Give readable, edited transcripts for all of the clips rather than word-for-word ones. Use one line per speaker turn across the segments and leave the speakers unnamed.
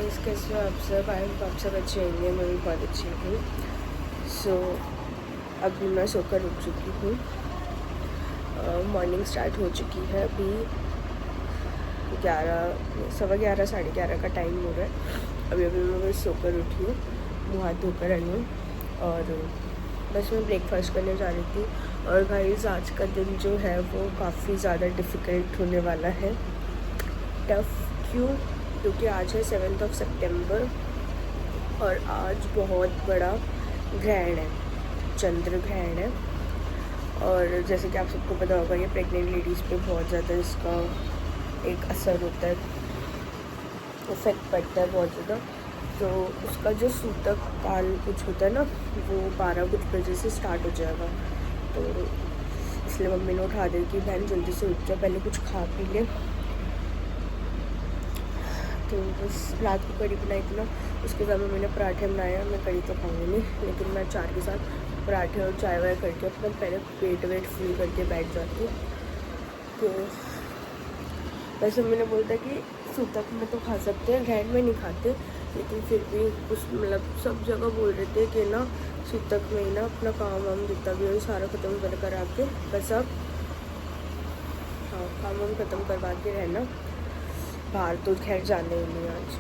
Guys, कैसे हो आप सब? आई होप आप सब अच्छे होंगे। मैं भी बहुत अच्छी हूँ। सो अभी मैं सोकर उठ चुकी हूँ। मॉर्निंग स्टार्ट हो चुकी है। अभी 11, सवा 11, साढ़े 11 का टाइम हो रहा है। अभी मैं बस सोकर उठी हूँ, मुँह हाथ धोकर आई हूँ और बस मैं ब्रेकफास्ट करने जा रही थी। और गाइस, आज का दिन जो है वो काफ़ी ज़्यादा डिफ़िकल्ट होने वाला है। टफ क्यों? क्योंकि आज है 7 सितंबर और आज बहुत बड़ा ग्रहण है, चंद्र ग्रहण है। और जैसे कि आप सबको पता होगा, ये प्रेग्नेंट लेडीज़ पे बहुत ज़्यादा इसका एक असर होता है, इफेक्ट पड़ता है बहुत ज़्यादा। तो उसका जो सूतक काल कुछ होता है ना, वो 12 कुछ बजे से स्टार्ट हो जाएगा। तो इसलिए मम्मी ने उठा दी कि बहन जल्दी से उठ जाओ, पहले कुछ खा पी ले। तो बस रात को कढ़ी बनाई थी ना, उसके बाद मम्मी ने पराठे बनाए। मैं कढ़ी तो खाऊंगी नहीं, लेकिन मैं अचार के साथ पराठे और चाय वाय करके अपना पहले पेट वेट फुल करके बैठ जाती हूँ। तो वैसे मम्मी ने बोलता कि सूतक में तो खा सकते हैं, ग्रहण में नहीं खाते, लेकिन फिर भी उस मतलब सब जगह बोल रहे थे कि ना सूतक में ही ना अपना काम वाम जितना भी हो सारा ख़त्म कर करा के बस अब काम वाम ख़त्म करवा के रहना। बाहर तो खैर जाने ही नहीं आज।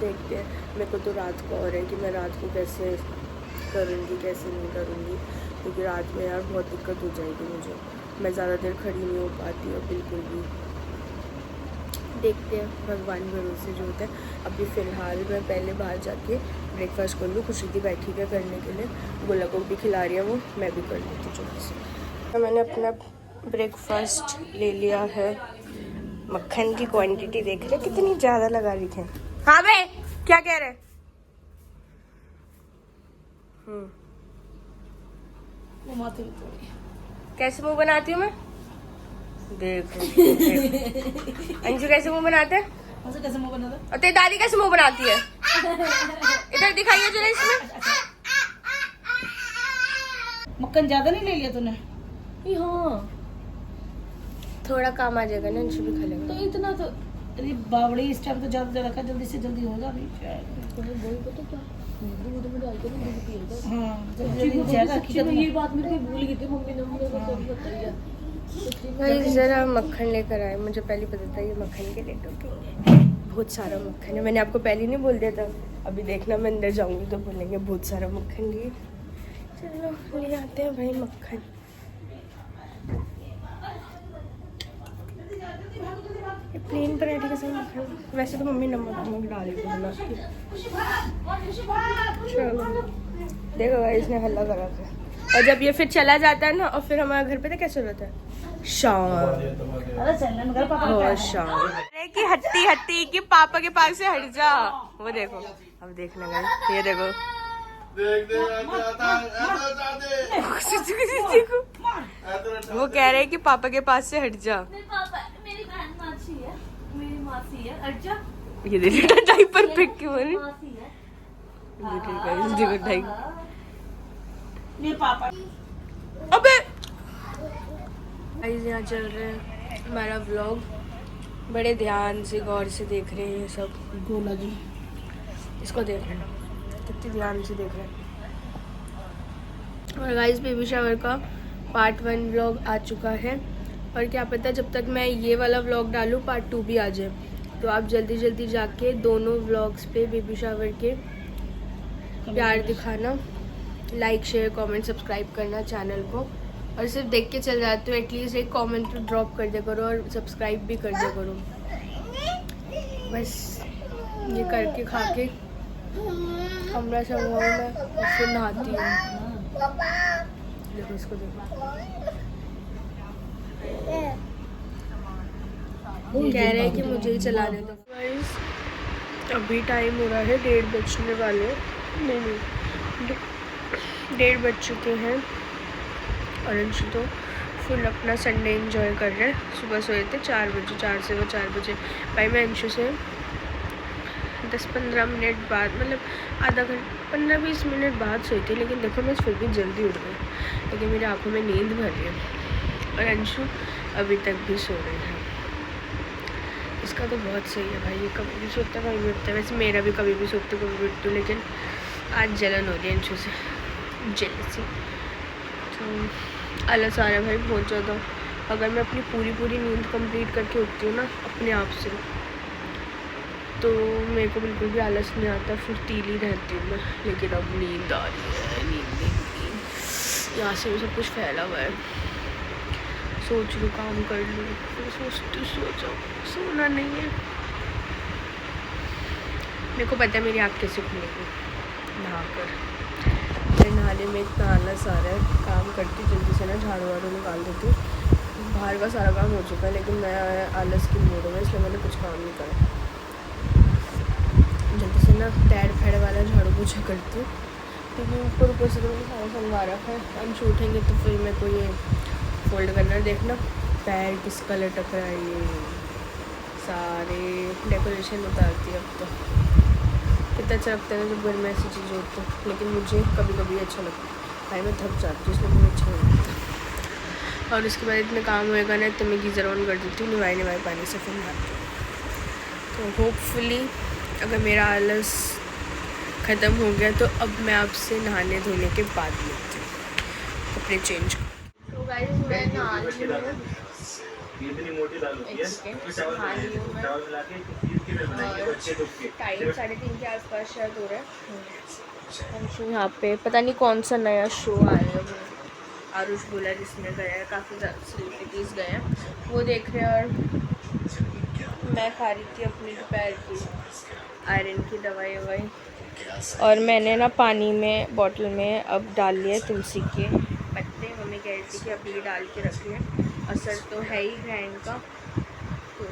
देखते हैं। मेरे को तो रात को और है कि मैं रात को कैसे करूँगी कैसे नहीं करूँगी, क्योंकि रात में यार बहुत दिक्कत हो जाएगी मुझे। मैं ज़्यादा देर खड़ी नहीं हो पाती हूँ बिल्कुल भी। देखते हैं, भगवान भरोसे जो होता है। अभी फ़िलहाल मैं पहले बाहर जाके ब्रेकफास्ट कर लूँ। खुशी थी बैठी है करने के लिए, गोला को भी खिला रही है वो, मैं भी कर लेती हूँ जल्दी से। तो मैंने अपना ब्रेकफास्ट ले लिया है। मक्खन की क्वांटिटी देख रहे कितनी ज़्यादा लगा रही है। हाँ बे, क्या कह रहे? कैसे मुंह बनाती हूँ मैं? देखो अंजू कैसे मुंह बनाते हैं?
कैसे मुंह बनाता?
और तेरी दादी कैसे मुंह बनाती है? इधर दिखाइए जरा इसमें।
मक्खन ज्यादा नहीं ले लिया तूने?
हाँ,
थोड़ा काम आ जाएगा ना, अंशु भी खा लेगा।
तो इतना तो
अरे बावड़ी इस टाइम तो ज्यादा रखा, जल्दी से जल्दी होगा भी।
बोल तो क्या दूध में डाल के ना दूध पिएगा।
हाँ, जल्दी हो जाएगा।
सच्ची में ये बात मेरे को भूल गई थी, मम्मी ने मुझे तो बताया।
भाई जरा मक्खन लेकर आए, मुझे पहले पता था ये मक्खन के रेट होंगे। बहुत सारा मक्खन है, मैंने आपको पहले नहीं बोल दिया था। अभी देखना मैं अंदर जाऊंगी तो बोलेंगे बहुत सारा मक्खन लिए। चलो ले आते हैं भाई मक्खन। ये प्लेन पराठे के साथ मक्खन, वैसे तो मम्मी नमक डाल देती है। चलो देखो भाई, इसने हल्ला करा था। और जब ये फिर चला जाता है ना, और फिर हमारे घर पे तो कैसे रहता है शाम।
अरे चलना मगर पापा
और शाम अरे कि हट्टी हट्टी कि पापा के पास से हट जा। वो देखो, अब देखने गए, ये देखो वो कह रहे हैं कि पापा के पास से हट जा।
मेरी बहन मासी है, मेरी मासी है। अर्जा
ये देखो डायपर फेंक के बोली।
मासी है।
देखो डायपर।
मेरे पापा।
अबे यहाँ चल रहे हैं हमारा व्लॉग। बड़े ध्यान से गौर से देख रहे हैं ये सब।
गोला जी
इसको देख रहे हैं, कितने ध्यान से देख रहे हैं। और गाइस, बेबी शावर का पार्ट 1 व्लॉग आ चुका है। और क्या पता जब तक मैं ये वाला व्लॉग डालूँ पार्ट 2 भी आ जाए। तो आप जल्दी जल्दी जाके दोनों व्लॉग्स पे बेबी शावर के प्यार दिखाना, लाइक शेयर कमेंट सब्सक्राइब करना चैनल को। और सिर्फ देख के चल जाते हो, एटलीस्ट एक कमेंट तो ड्रॉप कर दिया करो और सब्सक्राइब भी कर दिया करो। बस ये करके खा के कमरा संभालूँ मैं, और फिर नहाती हूँ। देखो इसको देखो, कह रहे हैं कि मुझे ही चलाने दो। गाइस अभी टाइम हो रहा है 1:30 बजने वाले, नहीं 1:30 बज चुके हैं। और अंशु तो फुल अपना संडे एंजॉय कर रहे हैं। सुबह सोए थे 4 बजे, 4 से वो 4 बजे। भाई मैं अंशु से 10-15 मिनट बाद, मतलब आधा घंटा 15-20 मिनट बाद सोई थी, लेकिन देखो मैं फिर भी जल्दी उठ गई, लेकिन मेरी आंखों में नींद भर रही है। और अंशु अभी तक भी सो रहे हैं। इसका तो बहुत सही है भाई, ये कभी भी सोता है कभी भी उठता है। वैसे मेरा भी कभी भी सोते कभी भी उठती हूँ, लेकिन आज जलन हो रही है अंशु से, जेलसी। तो आलस आ रहा है भाई बहुत ज़्यादा। अगर मैं अपनी पूरी नींद कंप्लीट करके उठती हूँ ना अपने आप से, तो मेरे को बिल्कुल भी आलस नहीं आता, फुर्तीली रहती हूँ मैं। लेकिन अब नींद आ रही है, नींद यहाँ से भी सब कुछ फैला हुआ है। सोच लूँ काम कर लूँ, फिर सोचती सो जाऊँ, सोना नहीं है। मेरे को पता है मेरी आँख कैसे खुलेगी, नहा कर। फिर नहाने में इतना आलस आ रहा है, काम करती जल्दी से ना, झाड़ू वाड़ू निकाल देती हूँ। बाहर का सारा काम हो चुका है, लेकिन मैं आलस की मूड में, इसलिए मैंने कुछ काम नहीं करा। जल्दी से ना टैड फैड वाला झाड़ू पोछा करती हूँ, क्योंकि ऊपर से तो मैंने सारा सलवा रखा है। अंश उठेंगे तो फिर मेरे को ये फोल्ड करना। देखना पैर किसका लटक रहा है, ये सारे डेकोरेशन उतारती है अब तो। कितना अच्छा लगता है ना जब घर में ऐसी चीज़ें होती हैं, लेकिन मुझे कभी कभी अच्छा लगता है भाई, मैं थक जाती हूँ, इसलिए मुझे अच्छा नहीं लगता। और उसके बाद इतना काम होएगा ना तो मैं गीज़र ऑन कर देती हूँ, नवाए पानी से फिर नहाती हूँ। तो होपफुली अगर मेरा आलस ख़त्म हो गया तो अब मैं आपसे नहाने धोने के बाद मिलती हूँ, कपड़े चेंज। तो गाइस मैं नहा ली हूँ, टाइम 3:30 के आसपास शायद हो रहा है। अंशु यहाँ पे पता नहीं कौन सा नया शो आया है, वो आरुष बोला जिसमें गया है, काफ़ी सेलिब्रिटीज़ गए हैं, वो देख रहे हैं। और मैं खा रही थी अपनी दोपहर की आयरन की दवाई ववाई। और मैंने ना पानी में बॉटल में अब डाल लिया तुलसी के पत्ते। मम्मी कह रही थी कि अभी डाल के रख लें, असर तो है ही ग्राइंड का। तो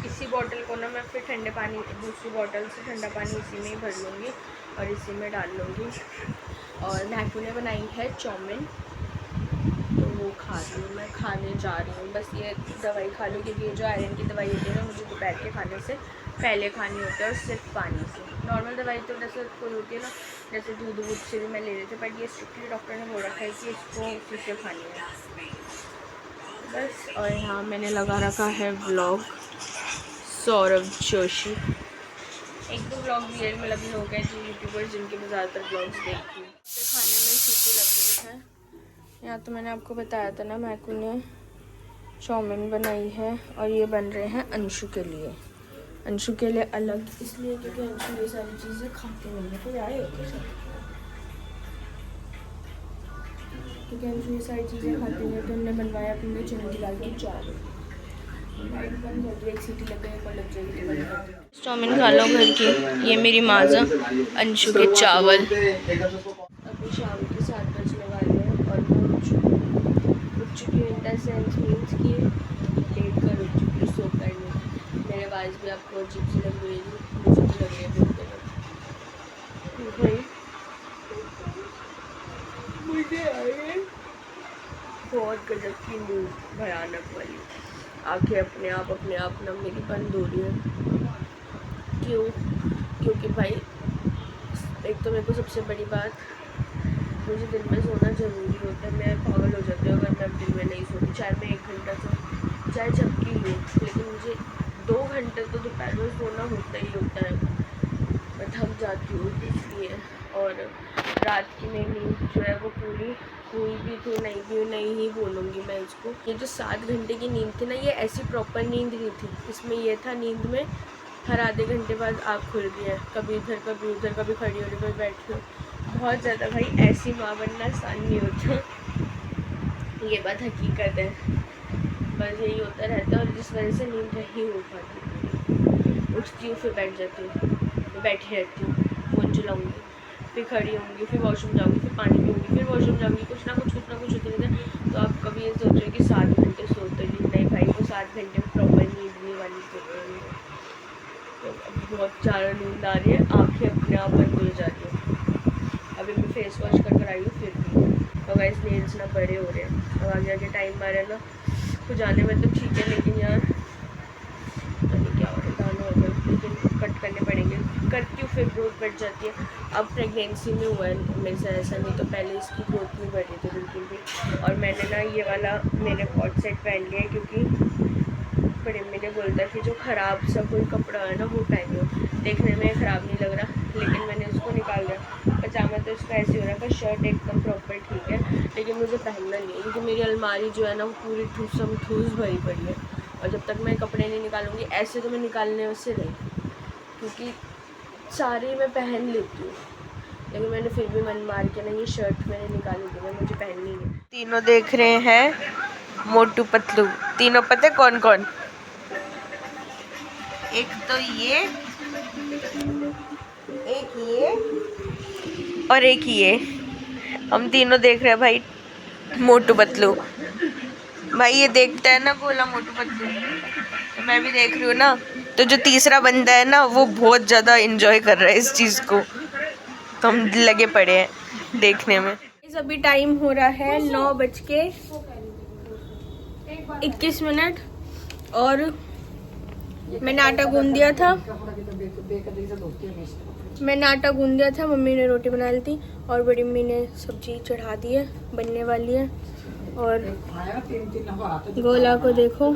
इसी बॉटल को ना मैं फिर ठंडे पानी, दूसरी बॉटल से ठंडा पानी इसी में ही भर लूँगी और इसी में डाल लूँगी। और मैकू ने बनाई है चाउमीन, तो वो खा रही हूँ, मैं खाने जा रही हूँ। बस ये दवाई खा लूँ, क्योंकि ये जो आयरन की दवाई होती है ना, मुझे दोपहर के खाने से पहले खानी होती है, और सिर्फ पानी से। नॉर्मल दवाई तो जैसे कोई होती है ना, जैसे दूध से भी मैं ले रही थी, बट ये स्ट्रिक्टली डॉक्टर ने बोल रखा है कि इसको उसी से खानी है बस। और यहाँ मैंने लगा रखा है व्लॉग सौरभ जोशी। एक दो व्लॉग रियल में लगे हो गए जो यूट्यूबर्स जिनके मैं ज़्यादातर व्लॉग्स देखती हूँ। खाने में सीटी लग रही है। यहाँ तो मैंने आपको बताया था ना, मैकू ने चाउमीन बनाई है, और ये बन रहे हैं अंशु के लिए। अंशु के लिए अलग इसलिए क्योंकि अंशु ये सारी चीज़ें खाते नहीं है, कोई आए होते सर, क्योंकि अंशु ये सारी चीज़ें खाते हैं। तो हमने बनवाया अपने लिए चने की दाल की चावल। एक सीटी लग गई, लग जाएगी। चाउमीन खा लो घर की, ये मेरी माज़ा अंशु के चावल। अभी शाम के 7 बजने वाले हैं और मैं उठ चुकी हूँ। इन द सेंस मीन्स कि लेट कर उठ चुकी हूँ, सो कर नहीं। मेरे आवाज़ भी आपको अजीब सी लग रही है, मुझे तो लग रही है बहुत भाई। मुझे आए बहुत गजब की नींद, भयानक वाली। आंखें अपने आप ना मेरी बंद हो रही है। क्यों? क्योंकि भाई एक तो मेरे को सबसे बड़ी बात, मुझे दिन में सोना ज़रूरी होता है। मैं पागल हो जाती हूँ अगर मैं दिन में नहीं सोती, चाहे मैं 1 घंटा सो, चाहे झपकी लूँ, लेकिन मुझे 2 घंटे तो दोपहर में सोना होता ही होता है। मैं थक जाती हूँ इसलिए। और रात की मेरी नींद जो है वो पूरी हुई भी थी, नहीं ही बोलूँगी मैं इसको। ये जो 7 घंटे की नींद थी ना, ये ऐसी प्रॉपर नींद नहीं थी। इसमें ये था, नींद में हर आधे घंटे बाद आँख खुल रही है, कभी इधर कभी उधर, कभी खड़ी हो रही कभी बैठी हो। बहुत ज़्यादा भाई, ऐसी माँ बनना आसान नहीं होता, ये बात हकीकत है। बस यही होता रहता है, और जिस वजह से नींद नहीं हो पाती। उठती हूँ फिर बैठ जाती हूँ, बैठी रहती हूँ, फ़ोन चलाऊँगी, फिर खड़ी होंगी, फिर वॉशरूम जाऊँगी, फिर पानी पीऊँगी, फिर वॉशरूम जाऊँगी, कुछ ना कुछ होते रहता है। तो आप कभी ये सोच रहे हो कि 7 घंटे सोते नहीं भाई, वो 7 घंटे में प्रॉपर नींद नहीं वाली सोते हैं। तो अब बहुत ज़्यादा नींद आ रही है, आँखें अपने आप बंद हो जा रही है। अभी मैं फेस वॉश कर आई हूँ फिर भी। और गाइस नेल्स ना बड़े हो रहे हैं, और आगे टाइम आ रहा है ना, तो जाने में तो ठीक है, लेकिन यार नहीं क्या हो रहा है, हो गए, लेकिन कट करने पड़ेंगे। करती हूँ फिर ग्रोथ बढ़ जाती है। अब प्रेगनेंसी में हुआ है मेरे से ऐसा, नहीं तो पहले इसकी ग्रोथ नहीं बढ़ रही थी बिल्कुल भी। और मैंने ना ये वाला मैंने कॉर्ड सेट पहन लिया है, क्योंकि बड़ी अम्मी ने बोलता कि जो ख़राब सा कोई कपड़ा है ना वो पहनो, देखने में ख़राब नहीं लग रहा, लेकिन मैंने उसको निकाल दिया। पजामा तो उसका ऐसे हो रहा है, शर्ट एकदम प्रॉपर ठीक है, लेकिन मुझे पहनना नहीं है क्योंकि मेरी अलमारी जो है ना वो पूरी ठूस भरी पड़ी है, और जब तक मैं कपड़े नहीं निकालूंगी, ऐसे तो मैं निकालने से नहीं, क्योंकि सारे मैं पहन लेती हूँ, लेकिन मैंने फिर भी मन मार के ना ये शर्ट मैंने निकाली थी ना, मुझे पहननी है। तीनों देख रहे हैं मोटू पतलू, तीनों पता है कौन कौन, एक तो ये, एक ये और एक ये, हम तीनों देख रहे हैं भाई मोटू पतलू। भाई ये देखता है ना गोला मोटू पतलू, तो मैं भी देख रही हूँ ना, तो जो तीसरा बंदा है ना वो बहुत ज़्यादा एंजॉय कर रहा है इस चीज़ को, तो हम लगे पड़े हैं देखने में। अभी टाइम हो रहा है 9:21 और मैंने आटा गूंद दिया था, मम्मी ने रोटी बना ली थी और बड़ी मम्मी ने सब्जी चढ़ा दी है, बनने वाली है। और गोला को देखो,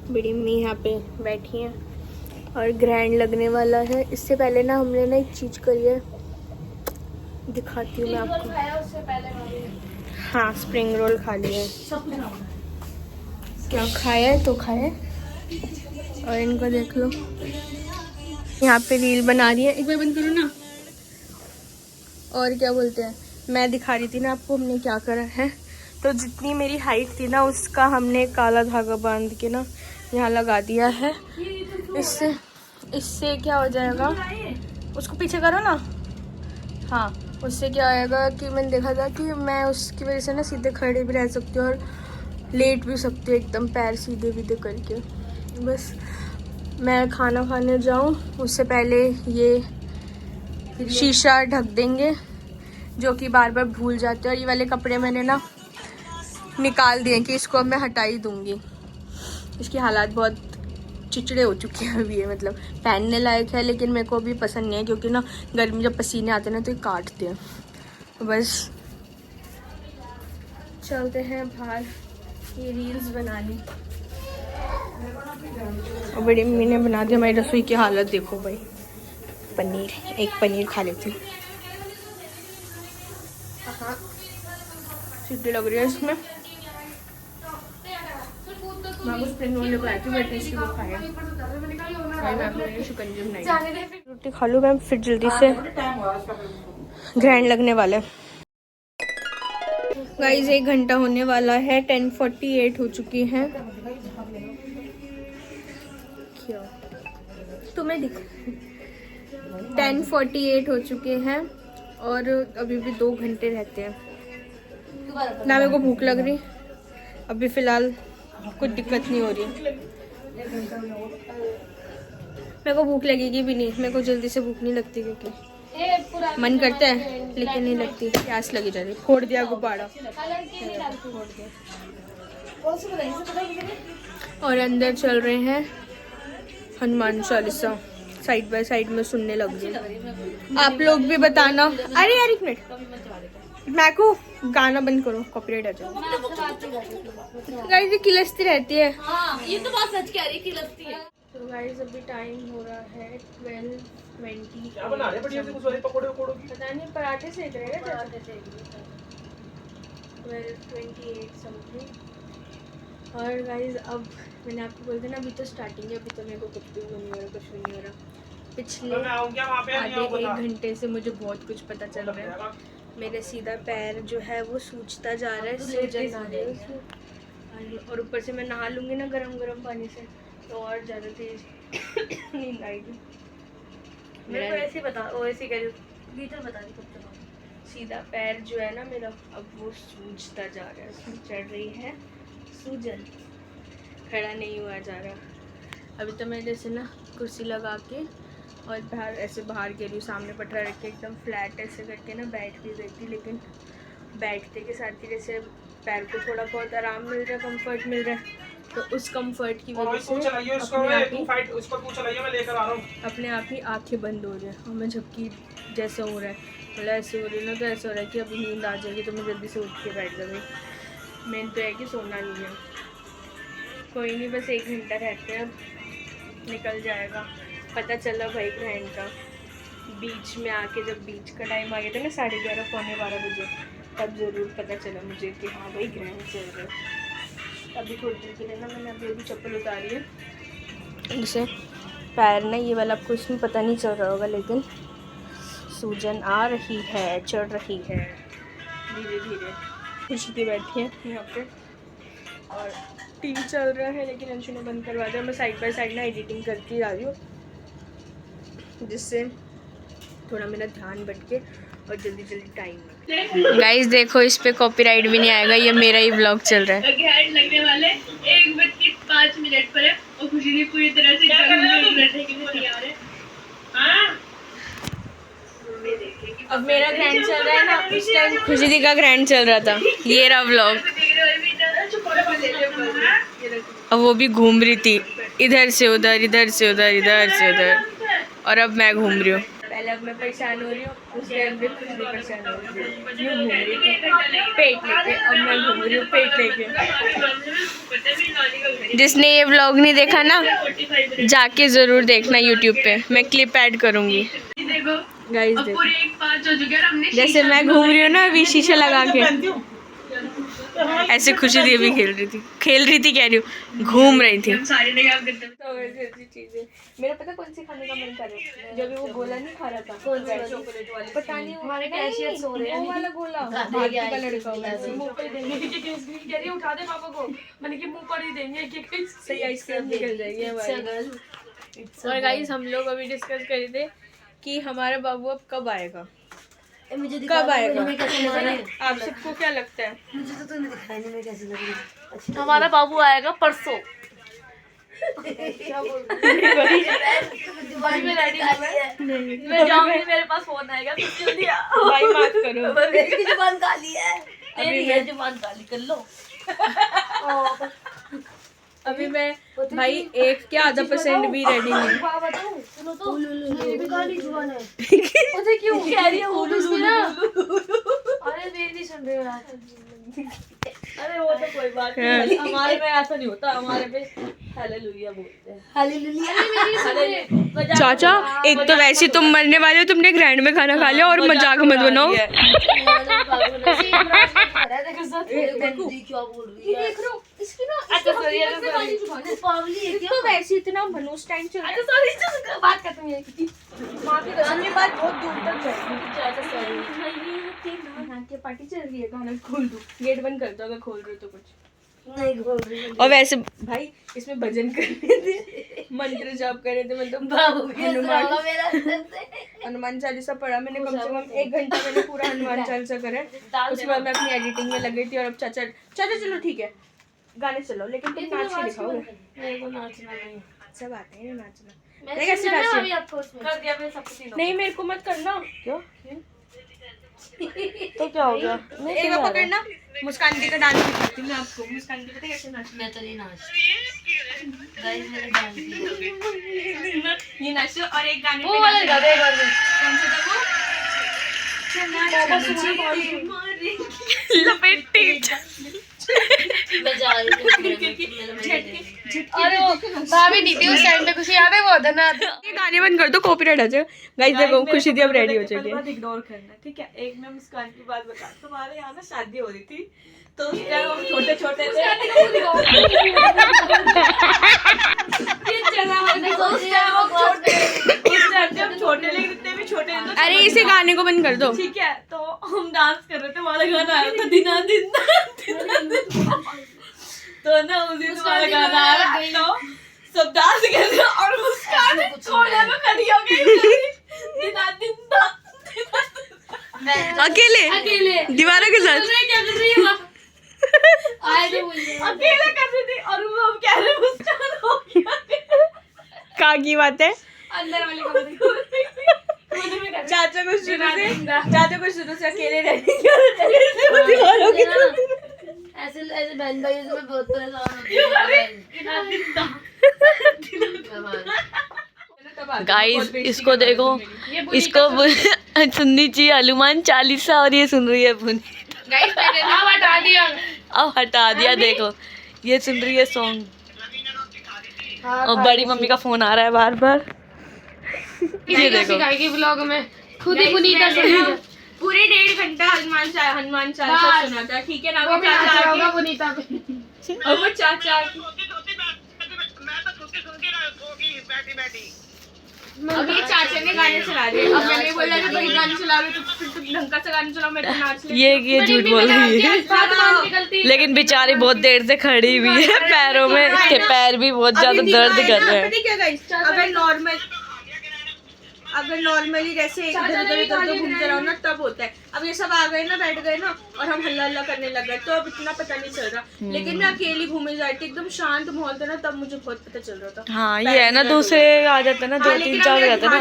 बड़ी मम्मी यहाँ पे बैठी है और ग्रैंड लगने वाला है। इससे पहले ना हमने ना एक चीज़ करी है, दिखाती हूँ मैं आपको। हाँ, स्प्रिंग रोल खा लिया है, क्या खाया है तो खाया है। और इनको देख लो, यहाँ पे रील बना रही है, एक बार बंद करो ना। और क्या बोलते हैं, मैं दिखा रही थी ना आपको हमने क्या करा है, तो जितनी मेरी हाइट थी ना उसका हमने काला धागा बांध के ना यहाँ लगा दिया है। इससे क्या हो जाएगा, उसको पीछे करो ना। हाँ, उससे क्या आएगा कि मैंने देखा था कि मैं उसकी वजह से ना सीधे खड़े भी रह सकती हूँ और लेट भी सकती हूँ एकदम पैर सीधे सीधे करके। बस मैं खाना खाने जाऊँ उससे पहले ये शीशा ढक देंगे, जो कि बार बार भूल जाते हैं। और ये वाले कपड़े मैंने ना निकाल दिए कि इसको अब मैं हटा ही दूँगी, इसकी हालात बहुत चिचड़े हो चुके हैं अभी ये, मतलब पहनने लायक है लेकिन मेरे को अभी पसंद नहीं है, क्योंकि ना गर्मी जब पसीने आते हैं ना तो ये काटते हैं। तो बस चलते हैं बाहर ये रील्स बनाने। और बड़ी मम्मी ने बना दी, हमारी रसोई की हालत देखो भाई। पनीर, एक पनीर खा लेती हूँ। हाँ, सीधी लग रही है इसमें। मैं कुछ स्प्रिंग रोल लेकर आई थी, बट टेस्टी वो खाया। शिकंजी बनाई, रोटी खा लूँ मैं, फिर जल्दी से ग्रैंड लगने वाला है। गाइस 1 घंटा होने वाला है, 10:48 हो चुकी हैं। क्या तुम्हें दिख 10:48 हो चुके हैं और अभी भी 2 घंटे रहते हैं ना। मेरे को भूख लग रही अभी फ़िलहाल, कुछ दिक्कत नहीं हो रही। मेरे को भूख लगेगी भी नहीं, मेरे को जल्दी से भूख नहीं लगती, क्योंकि मन करता है लेकिन नहीं लगती, प्यास लगी जा रही। फोड़ दिया गुब्बारा, फोड़ दिया। और अंदर चल रहे हैं Hanuman Chalisa, side by side में सुनने लग गई। आप लोग भी बताना। अरे यार एक मिनट, मैं को गाना बंद करो, कॉपीराइट आ जाएगा। गाइस ये किलसती रहती है।
हाँ, ये तो बात सच कह रही है, किलसती है।
तो गाइस अभी टाइम हो रहा है 12:20।
क्या बना रहे बढ़िया से कुछ वाले पकोड़े वकोड़े की?
पता नहीं, पराठे सेक रहे हैं क्या? 12:28 समथिंग। और गाइस अब मैंने आपको बोल दिया ना, अभी तो स्टार्टिंग है, अभी तो मेरे को कुछ भी नहीं हो रहा, कुछ भी नहीं हो रहा। पिछले आधे 1 घंटे से मुझे बहुत कुछ पता चल रहा है। मेरे सीधा पैर जो है वो सूजता जा रहा है, सूजन आ रहा है उसमें। और ऊपर से मैं नहा लूँगी ना गरम पानी से, तो और ज़्यादा तेज नींद आएगी।
मेरे को ऐसे बता, ओ ऐसे कह रही गीटर बता दी कब तक।
सीधा पैर जो है ना मेरा, अब वो सूजता जा रहा है, उसमें चढ़ रही है सूजन, खड़ा नहीं हुआ जा रहा। अभी तो मैं जैसे ना कुर्सी लगा के और बाहर के रही हूँ, सामने पटरा रख के एकदम फ्लैट ऐसे करके ना बैठ भी गई थी, लेकिन बैठते के साथ ही जैसे पैर को थोड़ा बहुत आराम मिल रहा है, कंफर्ट मिल रहा है, तो उस कंफर्ट की वजह से अपने आप ही आंखें बंद हो रही है। और मैं झपकी जैसे हो रहा है, मतलब ऐसे हो रही है ना, तो ऐसा हो रहा है कि अभी नींद आ जाएगी तो मैं जल्दी से उठ के बैठ जाऊँगी। मेन तो है कि सोना नहीं है, कोई नहीं, बस 1 घंटा रहते हैं, निकल जाएगा। पता चला भाई ग्रहण का बीच में आके, जब बीच का टाइम आ गया था ना 11:30 पौने 12 बजे, तब ज़रूर पता चला मुझे कि हाँ भाई ग्रहण चल रहा है। अभी थोड़ी देर के लिए ना मैंने अभी चप्पल उतारी है, जैसे पैर ना ये वाला आपको इसमें पता नहीं चल रहा होगा, लेकिन सूजन आ रही है, चढ़ रही है धीरे धीरे। खुशी बैठी है यहाँ पे और टीवी चल रहा है, लेकिन अंशु ने बंद करवा दिया। मैं साइड बाय साइड ना एडिटिंग करती जा रही हूँ, जिससे थोड़ा मेरा ध्यान भटके और जल्दी जल्दी टाइम। गाइस देखो, इस पे कॉपीराइट भी नहीं आएगा, ये मेरा ही व्लॉग चल रहा है।
लगने वाले 1:05 पर है और खुशी ने पूरी तरह से
अब मेरा ग्रैंड चल रहा है ना, उस टाइम खुशी दी का ग्रैंड चल रहा था। ये रहा व्लॉग। अब वो भी घूम रही थी इधर से उधर, इधर से उधर, इधर से उधर, और अब मैं घूम रही हूँ। पहले अब मैं परेशान हो रही हूँ, उस टाइम भी खुशी दी परेशान हो रही है। यूँ घूम रही थी पेट लेके, अब मैं घूम रही हूँ पेट लेके। जिसने ये व्लॉग नहीं देखा ना, जाके ज़रूर देखना यूट्यूब पे, मैं क्लिप ऐड करूँगी। गाइस देखो, जैसे मैं घूम रही हूँ ना अभी शीशा लगा के, ऐसे खुशी दी अभी खेल रही थी कह रही हूँ, घूम रही थी। तो ऐसी चीजें मेरा पता कौन सी खाने का मन कर रहा है, जब वो गोला नहीं खा रहा था, चॉकलेट वाला, पता नहीं हमारे कैशियर सो रहे हैं, वो वाला गोला भारती का लड़का मुंह पर देंगे, उठा दे पापा को, मैंने कि मुंह पर ही देंगे, सही आइसक्रीम निकल जाएगी हमारी। और गाइस हम लोग अभी डिस्कस कर रहे थे कि हमारा बाबू अब कब आएगा, कब आएगा। आप सबको क्या लगता है?
मुझे तो तूने दिखाया नहीं, मैं कैसी लग रही हूँ।
हमारा बाबू आएगा परसों।
क्या बोल रही
मैं जाऊंगी, मेरे पास फोन आएगा, जल्दी आओ।
भाई बात करो,
मेरी जुबान काली है।
तेरी है जुबान काली, कर लो।
अभी मैं भाई 1 क्या आधा % भी रेडी नहीं।
सुनो तो, मेरी भी काली जुबान है।
पता क्यों कह रही है वो भी इसमें ना? अरे मेरी नहीं सुन रहे हो यार। अरे वो तो कोई बात नहीं, हमारे में ऐसा नहीं होता, हमारे पे हालेलुया बोलते हैं।
हालेलुया।
चाचा एक तो वैसे तुम मरने वाले हो, तुमने ग्रैंड में खाना खा लिया और मजाक मत बनाओ।
क्या बोल रही है?
देख रहे हो इसकी ना,
अच्छा सॉरी, पावली है क्या?
तो वैसे इतना मनोज टाइम चल रहा है।
अच्छा सॉरी, बात करते हैं की
माँ की कसम, ये बात बहुत दूर तक जाएगी।
अच्छा सॉरी।
यहाँ की पार्टी चल रही है, गाना खोल दो, गेट बंद कर दो अगर खोल रहे हो तो कुछ
नहीं बोल रही है।
और वैसे भाई इसमें भजन कर रहे थे, मंत्र जाप कर रहे थे, मतलब
बाबू भी
हनुमान
मेरा अंदर से।
हनुमान चालीसा पढ़ा मैंने, कम से कम 1 घंटा मैंने पूरा हनुमान चालीसा करा। उसके बाद मैं अपनी एडिटिंग में लग गई थी। और अब चाचा चलो ठीक है गाने चलो, लेकिन तुम नाच के दिखाओगे।
मेरे को नाचना नहीं,
सब आते हैं नाचना।
मैं
कैसे नाचती
अभी आपको उसमें कर दिया मैंने सबको तीनों।
नहीं मेरे को मत करना। क्यों?
तो क्या हो गया?
एक बार पकड़ना, मुस्कान दी का डांस दिखाती हूँ मैं आपको। मुस्कान दी पता कैसे नाचती
मैं तो नहीं नाचती। गाइस मेरे डांस की।
ये नाचो और एक गाने
वो वाला गा दे एक बार में।
कौन सा था वो?
मैं जा रही हूँ।
अरे वो भाभी दी थी उस टाइम पे, खुशी याद है वो धन्यवाद।
ये गाने बंद कर दो, कॉपीराइट आ जाएगा। गाइस देखो खुशी दी अब रेडी हो चुकी है।
इग्नोर करना, ठीक है। एक मैं मुस्कान की बात बता, तुम्हारे यहाँ ना शादी हो रही थी, तो उस टाइम हम छोटे छोटे थे। उस टाइम जब छोटे, लेकिन इतने भी छोटे नहीं थे।
अरे इसे गाने को बंद कर दो।
ठीक है, तो हम डांस कर रहे थे, वाला गाना आया था दिना दिन। तो ना उस दिन वाला गाना आया, तो सब डांस कर रहे थे और मुस्कान कोने में खड़ी हो गई दिना दिन।
अकेले दीवारों के साथ
अकेले कर रही थी और वो हम कह रहे मुस्कान हो गया।
कहाँ की बात है?
अंदर वाले का
चाचा को शुरू से अकेले रहने की दीवारों की
ऐसे ऐसे बहन भाई से मैं बहुत परेशान होती।
गाइस इसको देखो, इसको सुननी चाहिए हनुमान चालीसा और ये सुन रही है पुनीत।
गाइस मैंने ना हटा दिया।
अब हटा दिया, देखो ये सुन रही है सॉन्ग।
हाँ,
और बड़ी मम्मी का फोन आ रहा है बार बार। ये देखो
सिखाएगी ब्लॉग में खुद ही पुनीता सुनी
पूरे 1.5 घंटा हनुमान चालीसा सुना था, ठीक है ना। वो चाचा
होगा पुनीता पे।
और वो चाचा अब ये चाचा ने गाने चला दिए। अब मैंने बोला कि भाई गाने चला रहे तो फिर तुम ढंग का सा गाने चलाओ, मैं तो नाच ले।
ये झूठ बोल रही है, लेकिन बेचारी बहुत देर से खड़ी हुई है, पैरों में के पैर भी बहुत ज्यादा दर्द कर रहे हैं।
क्या गाइस, अगर नॉर्मली जैसे इधर घूमते रहो ना तब होता है। अब ये सब आ गए ना, बैठ गए ना, और हम हल्ला हल्ला करने लग गए, तो अब इतना पता नहीं चल रहा। लेकिन मैं अकेली घूमने जा रही थी, एकदम शांत माहौल था ना, तब मुझे बहुत पता चल रहा था।
हाँ ये है ना, दूसरे आ जाते ना, 2-3-4 हो जाते ना,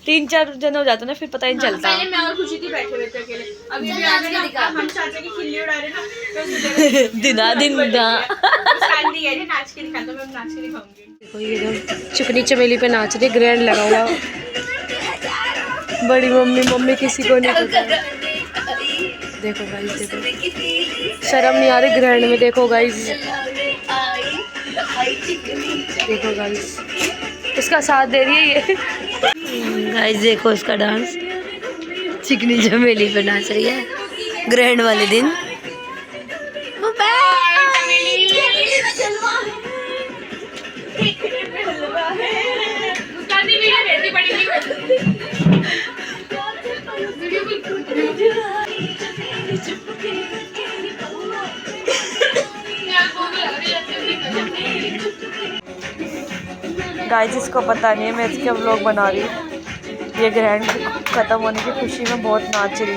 3-4 जन हो जाते ना, फिर पता ही नहीं चलता।
पहले मैं और खुशी थी बैठे हुए थे अकेले। अब ये भी आ गए ना, हम चाचा की खिल्ली उड़ा रहे ना, तो
दिना दिन
शांति है, नाच के दिखाता, मैं नाच के दिखाऊंगी।
देखो ये तो चिकनी चमेली पे नाच रही, ग्रैंड लगा हुआ। बड़ी मम्मी किसी को नहीं पता। देखो गाइस, देखो शर्म नहीं आ रही ग्रैंड में। देखो गाइस, देखो गाइस, इसका साथ दे रही है ये।
गाइस देखो इसका डांस, चिकनी चमेली पे नाच रही है ग्रैंड वाले दिन।
गाइस इसको पता नहीं है मैं इसके व्लॉग बना रही हूँ। ये ग्रैंड खत्म होने की खुशी में बहुत नाच रही है।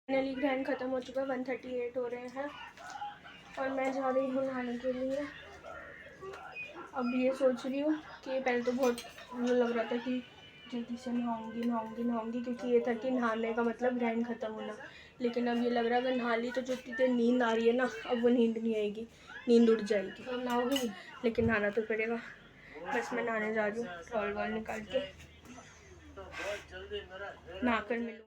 फाइनली ग्रैंड खत्म हो चुका है, 1:38 हो रहे हैं और मैं जा रही हूँ नहाने के लिए। अब ये सोच रही हूँ कि पहले तो बहुत लग रहा था कि जल्दी से नहाऊंगी क्योंकि ये था कि नहाने का मतलब ग्रैंड ख़त्म होना। लेकिन अब ये लग रहा है अगर नहा ली तो जो देर नींद आ रही है ना, अब वो नींद नहीं आएगी, नींद उड़ जाएगी। अब नहाओगी, लेकिन नहाना तो पड़ेगा। बस मैं नहाने जा रही हूँ, टॉवल वॉल निकाल के नहा कर मिलूँ।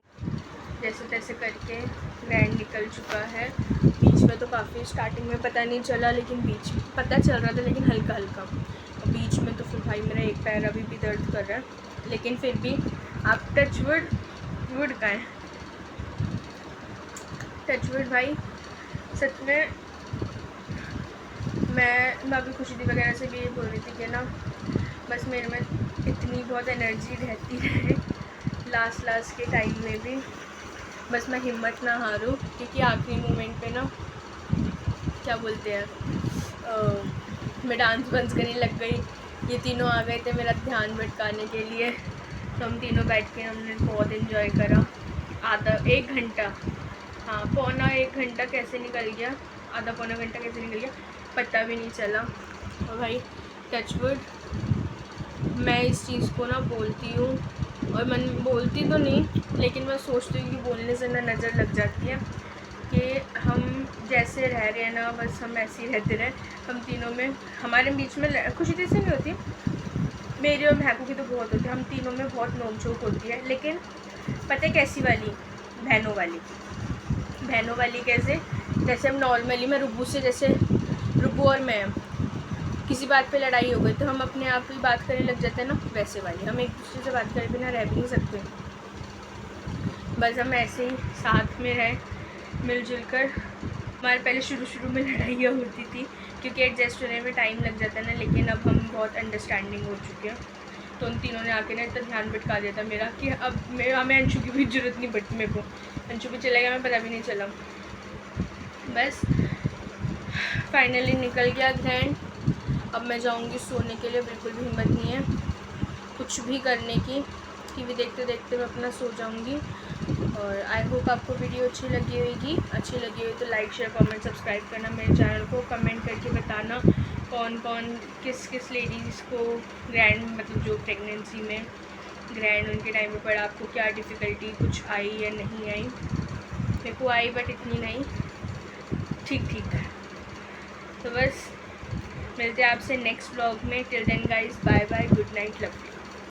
जैसे तैसे करके ग्रैंड निकल चुका है। बीच में तो काफ़ी स्टार्टिंग में पता नहीं चला, लेकिन बीच पता चल रहा था, लेकिन हल्का हल्का। और बीच में तो फिर भाई मेरा एक पैर अभी भी दर्द कर रहा है, लेकिन फिर भी आप टचवुड का है, टचवुड भाई। सच में मैं अभी खुशी दी वगैरह से भी ये बोल रही थी कि ना बस मेरे में इतनी बहुत एनर्जी रहती है लास्ट के टाइम में भी, बस मैं हिम्मत ना हारूँ। क्योंकि आखिरी मोमेंट पे ना क्या बोलते हैं, मैं डांस वांस करने लग गई। ये तीनों आ गए थे मेरा ध्यान भटकाने के लिए, तो हम तीनों बैठ के हमने बहुत इन्जॉय करा। आधा 1 घंटा, हाँ 1.25 घंटा कैसे निकल गया, आधा 1.25 घंटा कैसे निकल गया पता भी नहीं चला। और भाई टचवुड, मैं इस चीज़ को ना बोलती हूँ, और मैं बोलती तो नहीं, लेकिन मैं सोचती हूँ कि बोलने से ना नज़र लग जाती है कि हम जैसे रह रहे हैं ना, बस हम ऐसे ही रहते रहे। हम तीनों में, हमारे बीच में खुशी जैसे नहीं होती, मेरी और महकू की तो बहुत होती है, हम तीनों में बहुत नोक-झोंक होती है। लेकिन पता है कैसी वाली, बहनों वाली कैसे, जैसे हम नॉर्मली, मैं रुब्बू से, जैसे रुब्बू और मैं किसी बात पे लड़ाई हो गई तो हम अपने आप ही बात करने लग जाते हैं ना, वैसे वाली। हम एक दूसरे से बात करे बिना रह भी नहीं सकते, बस हम ऐसे ही साथ में रहे मिलजुल कर। हमारे पहले शुरू में लड़ाइयाँ होती थी क्योंकि एडजस्ट होने में टाइम लग जाता है ना, लेकिन अब हम बहुत अंडरस्टैंडिंग हो चुके हैं। तो उन तीनों ने आके ना इतना ध्यान भटका दिया था मेरा कि अब हमें अंशु की भी जरूरत नहीं पड़ती मेरे को। अंशु भी चला गया, मैं पता भी नहीं चला। बस फाइनली निकल गया ग्रैंड। अब मैं जाऊंगी सोने के लिए, बिल्कुल भी हिम्मत नहीं है कुछ भी करने की। टीवी देखते देखते मैं अपना सो जाऊंगी। और आई होप आपको वीडियो अच्छी लगी होगी। अच्छी लगी हुई तो लाइक शेयर कमेंट सब्सक्राइब करना मेरे चैनल को। कमेंट करके बताना कौन किस लेडीज़ को ग्रैंड, मतलब जो प्रेगनेंसी में ग्रैंड उनके टाइम में पड़ा, आपको क्या डिफ़िकल्टी कुछ आई या नहीं आई। मेरे को आई बट इतनी नहीं, ठीक। तो बस मिलते हैं आपसे नेक्स्ट व्लॉग में। Till then guys, bye bye, good night, love you.